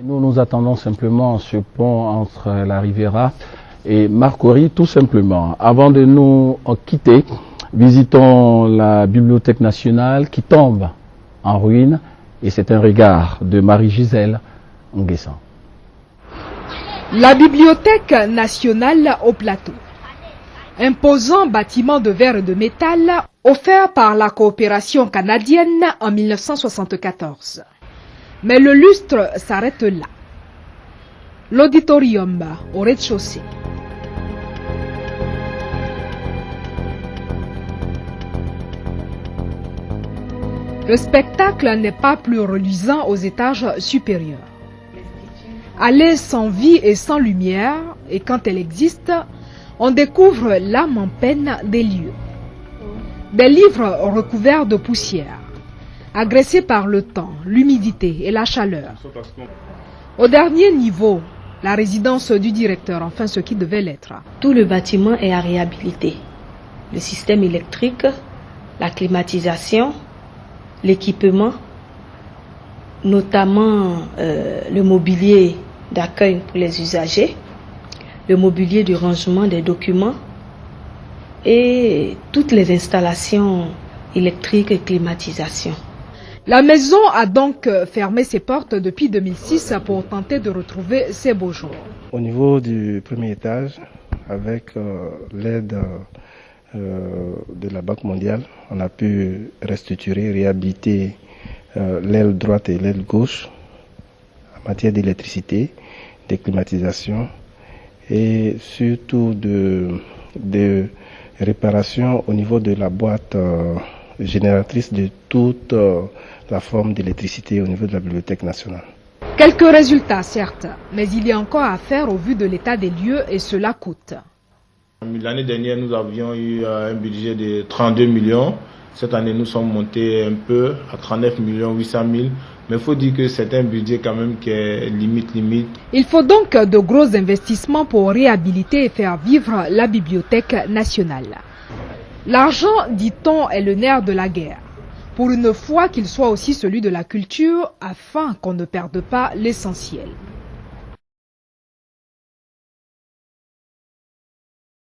Nous attendons simplement ce pont entre la Riviera et Marcory, tout simplement. Avant de nous quitter, visitons la Bibliothèque nationale qui tombe en ruine, et c'est un regard de Marie-Gisèle Nguessan. La Bibliothèque nationale au plateau. Imposant bâtiment de verre et de métal offert par la coopération canadienne en 1974. Mais le lustre s'arrête là. L'auditorium au rez-de-chaussée. Le spectacle n'est pas plus reluisant aux étages supérieurs. Allée sans vie et sans lumière, et quand elle existe, on découvre l'âme en peine des lieux. Des livres recouverts de poussière, agressés par le temps, l'humidité et la chaleur. Au dernier niveau, la résidence du directeur, enfin ce qui devait l'être. Tout le bâtiment est à réhabiliter. Le système électrique, la climatisation, l'équipement, notamment le mobilier d'accueil pour les usagers, le mobilier de rangement des documents et toutes les installations électriques et climatisation. La maison a donc fermé ses portes depuis 2006 pour tenter de retrouver ses beaux jours. Au niveau du premier étage, avec l'aide de la Banque mondiale, on a pu restructurer, réhabiliter l'aile droite et l'aile gauche en matière d'électricité, de climatisation et surtout de réparation au niveau de la boîte génératrice de toute la forme d'électricité au niveau de la Bibliothèque nationale. Quelques résultats certes, mais il y a encore à faire au vu de l'état des lieux et cela coûte. L'année dernière, nous avions eu un budget de 32 millions. Cette année, nous sommes montés un peu à 39 800 000. Mais il faut dire que c'est un budget quand même qui est limite. Il faut donc de gros investissements pour réhabiliter et faire vivre la Bibliothèque nationale. L'argent, dit-on, est le nerf de la guerre. Pour une fois qu'il soit aussi celui de la culture, afin qu'on ne perde pas l'essentiel.